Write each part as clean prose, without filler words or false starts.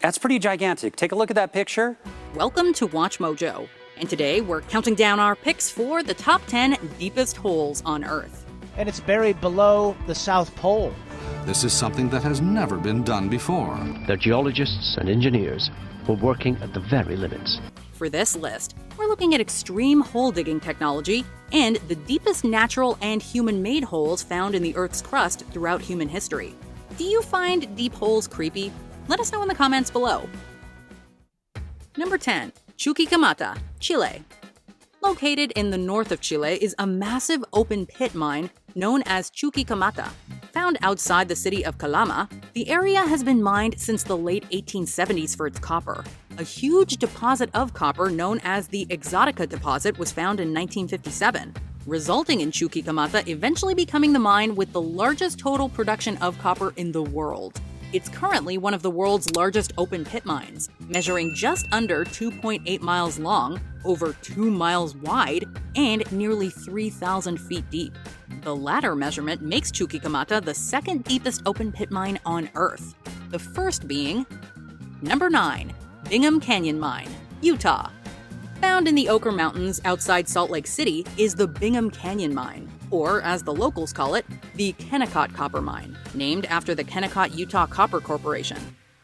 That's pretty gigantic. Take a look at that picture. Welcome to WatchMojo, and today we're counting down our picks for the top 10 deepest holes on Earth. And it's buried below the South Pole. This is something that has never been done before. They're geologists and engineers who are working at the very limits. For this list, we're looking at extreme hole digging technology and the deepest natural and human-made holes found in the Earth's crust throughout human history. Do you find deep holes creepy? Let us know in the comments below. Number 10. Chuki Kamata, Chile. Located in the north of Chile is a massive open pit mine known as Chuki Kamata. Found outside the city of Calama, the area has been mined since the late 1870s for its copper. A huge deposit of copper known as the Exotica deposit was found in 1957, resulting in Chuki Kamata eventually becoming the mine with the largest total production of copper in the world. It's currently one of the world's largest open pit mines, measuring just under 2.8 miles long, over 2 miles wide, and nearly 3,000 feet deep. The latter measurement makes Chuki Kamata the second deepest open pit mine on Earth, the first being Number 9. Bingham Canyon Mine, Utah. Found in the Ochre Mountains outside Salt Lake City is the Bingham Canyon Mine, or as the locals call it, the Kennecott Copper Mine, named after the Kennecott Utah Copper Corporation.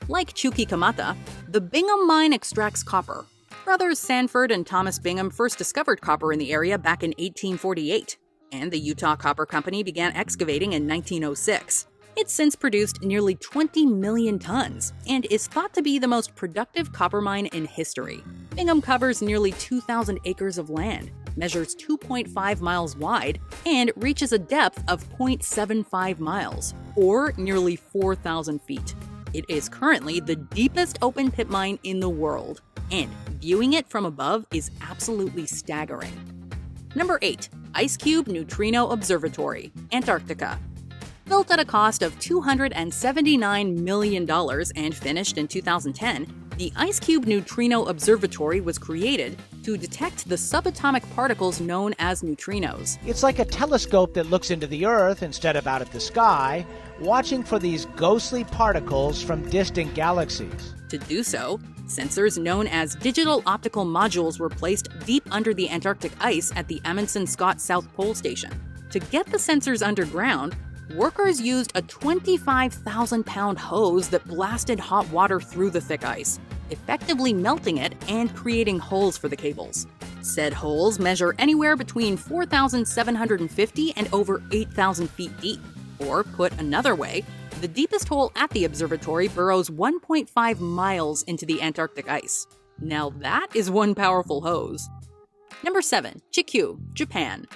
Like Chuki Kamata, the Bingham Mine extracts copper. Brothers Sanford and Thomas Bingham first discovered copper in the area back in 1848, and the Utah Copper Company began excavating in 1906. It's since produced nearly 20 million tons and is thought to be the most productive copper mine in history. Bingham covers nearly 2,000 acres of land, measures 2.5 miles wide, and reaches a depth of 0.75 miles, or nearly 4,000 feet. It is currently the deepest open pit mine in the world, and viewing it from above is absolutely staggering. Number 8. Ice Cube Neutrino Observatory, Antarctica. Built at a cost of $279 million and finished in 2010, the Ice Cube Neutrino Observatory was created to detect the subatomic particles known as neutrinos. It's like a telescope that looks into the Earth instead of out at the sky, watching for these ghostly particles from distant galaxies. To do so, sensors known as digital optical modules were placed deep under the Antarctic ice at the Amundsen-Scott South Pole Station. To get the sensors underground, workers used a 25,000-pound hose that blasted hot water through the thick ice, effectively melting it and creating holes for the cables. Said holes measure anywhere between 4,750 and over 8,000 feet deep. Or, put another way, the deepest hole at the observatory burrows 1.5 miles into the Antarctic ice. Now that is one powerful hose. Number 7. Chiku, Japan.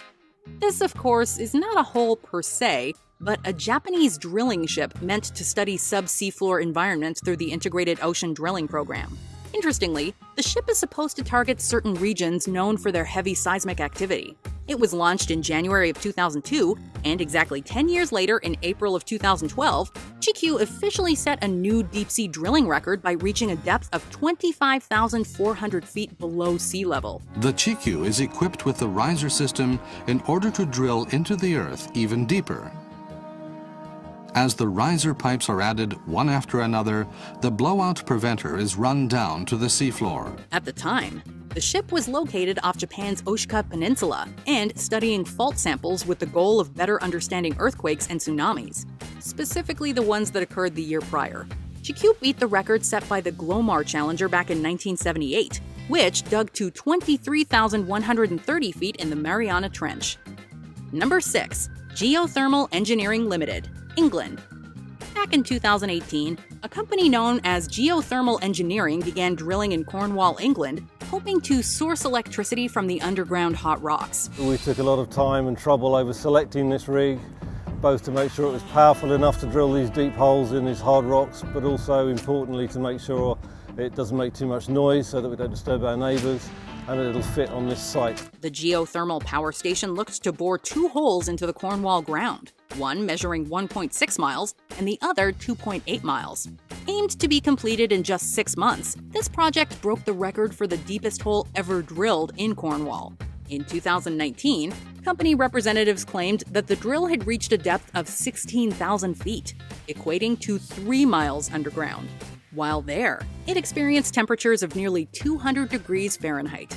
This, of course, is not a hole per se, but a Japanese drilling ship meant to study sub-seafloor environments through the Integrated Ocean Drilling Program. Interestingly, the ship is supposed to target certain regions known for their heavy seismic activity. It was launched in January of 2002, and exactly 10 years later, in April of 2012, Chiku officially set a new deep-sea drilling record by reaching a depth of 25,400 feet below sea level. The Chiku is equipped with the riser system in order to drill into the Earth even deeper. As the riser pipes are added one after another, the blowout preventer is run down to the seafloor. At the time, the ship was located off Japan's Oshika Peninsula and studying fault samples with the goal of better understanding earthquakes and tsunamis, specifically the ones that occurred the year prior. Chiku beat the record set by the Glomar Challenger back in 1978, which dug to 23,130 feet in the Mariana Trench. Number 6. Geothermal Engineering Limited, England. Back in 2018, a company known as Geothermal Engineering began drilling in Cornwall, England, hoping to source electricity from the underground hot rocks. We took a lot of time and trouble over selecting this rig, both to make sure it was powerful enough to drill these deep holes in these hard rocks, but also importantly to make sure it doesn't make too much noise so that we don't disturb our neighbours, and it'll fit on this site. The geothermal power station looked to bore 2 holes into the Cornwall ground, one measuring 1.6 miles and the other 2.8 miles. Aimed to be completed in just 6 months, this project broke the record for the deepest hole ever drilled in Cornwall. In 2019, company representatives claimed that the drill had reached a depth of 16,000 feet, equating to 3 miles underground. While there, it experienced temperatures of nearly 200 degrees Fahrenheit.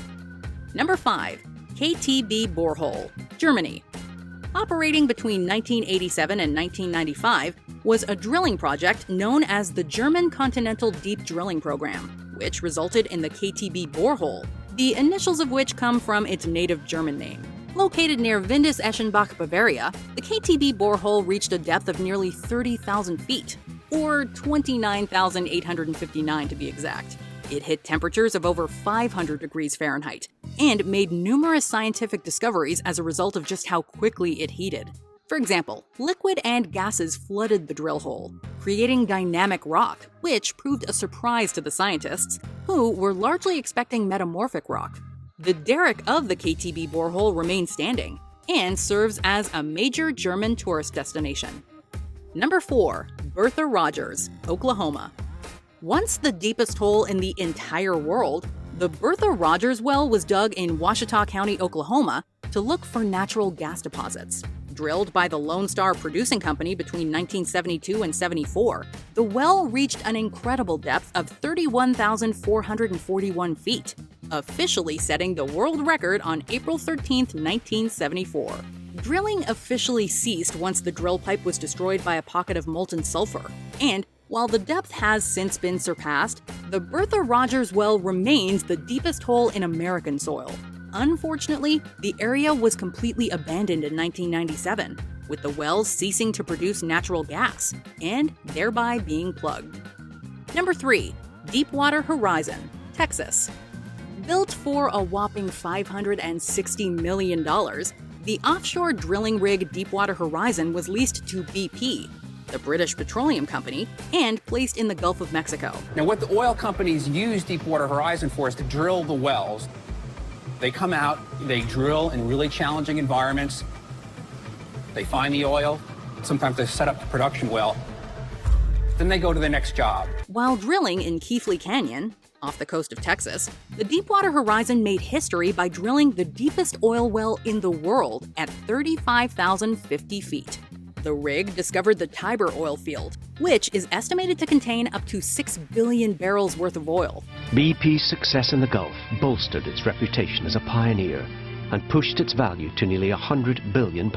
Number 5. KTB Borehole, Germany. Operating between 1987 and 1995 was a drilling project known as the German Continental Deep Drilling Program, which resulted in the KTB Borehole, the initials of which come from its native German name. Located near Windisch-Eschenbach, Bavaria, the KTB borehole reached a depth of nearly 30,000 feet, or 29,859 to be exact. It hit temperatures of over 500 degrees Fahrenheit, and made numerous scientific discoveries as a result of just how quickly it heated. For example, liquid and gases flooded the drill hole, creating dynamic rock, which proved a surprise to the scientists, who were largely expecting metamorphic rock. The derrick of the KTB borehole remains standing, and serves as a major German tourist destination. Number 4. Bertha Rogers, Oklahoma. Once the deepest hole in the entire world, the Bertha Rogers well was dug in Ouachita County, Oklahoma, to look for natural gas deposits. Drilled by the Lone Star Producing Company between 1972 and 74, the well reached an incredible depth of 31,441 feet, officially setting the world record on April 13, 1974. Drilling officially ceased once the drill pipe was destroyed by a pocket of molten sulfur, and while the depth has since been surpassed, the Bertha Rogers well remains the deepest hole in American soil. Unfortunately, the area was completely abandoned in 1997, with the wells ceasing to produce natural gas, and thereby being plugged. Number 3. Deepwater Horizon, Texas. Built for a whopping $560 million, the offshore drilling rig Deepwater Horizon was leased to BP, the British Petroleum Company, and placed in the Gulf of Mexico. Now, what the oil companies use Deepwater Horizon for is to drill the wells. They come out, they drill in really challenging environments, they find the oil, sometimes they set up the production well, then they go to the next job. While drilling in Keithley Canyon, off the coast of Texas, the Deepwater Horizon made history by drilling the deepest oil well in the world at 35,050 feet. The rig discovered the Tiber oil field, which is estimated to contain up to 6 billion barrels worth of oil. BP's success in the Gulf bolstered its reputation as a pioneer and pushed its value to nearly £100 billion.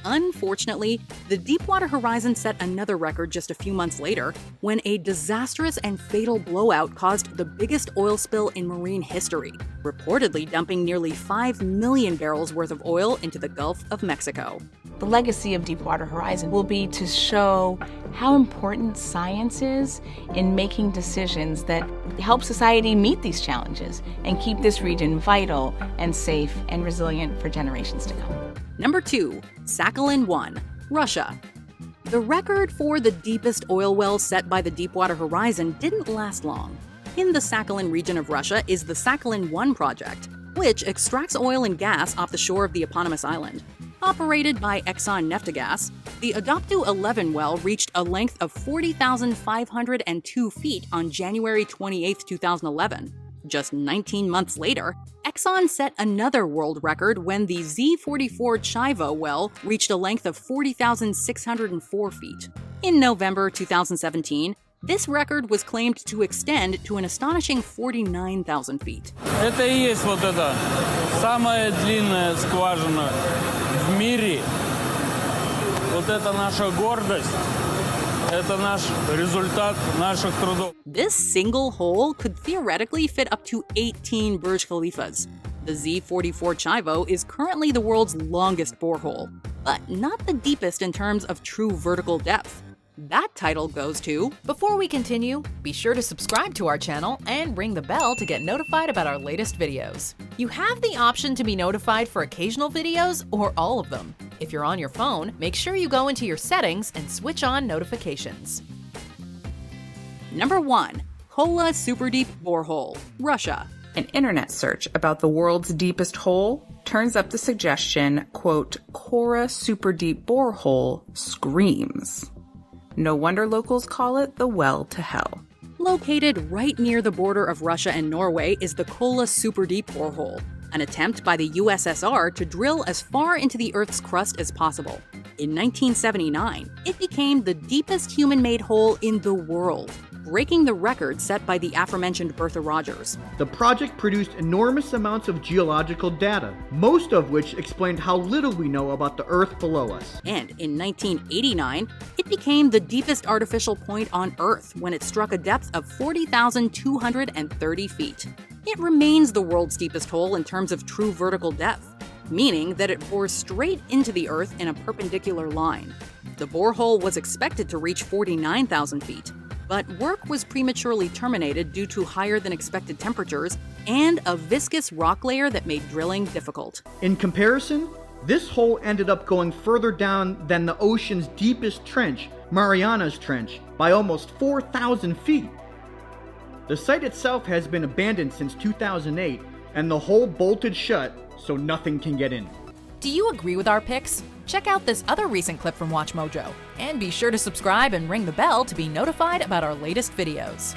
Unfortunately, the Deepwater Horizon set another record just a few months later when a disastrous and fatal blowout caused the biggest oil spill in marine history, reportedly dumping nearly 5 million barrels worth of oil into the Gulf of Mexico. The legacy of Deepwater Horizon will be to show how important science is in making decisions that help society meet these challenges and keep this region vital and safe and resilient for generations to come. Number 2. Sakhalin-1, Russia. The record for the deepest oil well set by the Deepwater Horizon didn't last long. In the Sakhalin region of Russia is the Sakhalin-1 project, which extracts oil and gas off the shore of the eponymous island. Operated by Exxon Neftegas, the Adoptu 11 well reached a length of 40,502 feet on January 28, 2011. Just 19 months later, Exxon set another world record when the Z44 Chivo well reached a length of 40,604 feet. In November 2017, this record was claimed to extend to an astonishing 49,000 feet. Это и есть вот это самая длинная скважина в мире. Вот это наша гордость. Это наш результат наших трудов. This single hole could theoretically fit up to 18 Burj Khalifas. The Z44 Chivo is currently the world's longest borehole, but not the deepest in terms of true vertical depth. That title goes to... Before we continue, be sure to subscribe to our channel and ring the bell to get notified about our latest videos. You have the option to be notified for occasional videos or all of them. If you're on your phone, make sure you go into your settings and switch on notifications. Number 1. Kola Super Deep Borehole, Russia. An internet search about the world's deepest hole turns up the suggestion, quote, Kola Super Deep Borehole screams. No wonder locals call it the well to hell. Located right near the border of Russia and Norway is the Kola Super Deep Borehole, an attempt by the USSR to drill as far into the Earth's crust as possible. In 1979, it became the deepest human-made hole in the world. breaking the record set by the aforementioned Bertha Rogers. The project produced enormous amounts of geological data, most of which explained how little we know about the Earth below us. And in 1989, it became the deepest artificial point on Earth when it struck a depth of 40,230 feet. It remains the world's deepest hole in terms of true vertical depth, meaning that it bores straight into the Earth in a perpendicular line. The borehole was expected to reach 49,000 feet, but work was prematurely terminated due to higher than expected temperatures and a viscous rock layer that made drilling difficult. In comparison, this hole ended up going further down than the ocean's deepest trench, Mariana's Trench, by almost 4,000 feet. The site itself has been abandoned since 2008, and the hole bolted shut so nothing can get in. Do you agree with our picks? Check out this other recent clip from WatchMojo, and be sure to subscribe and ring the bell to be notified about our latest videos.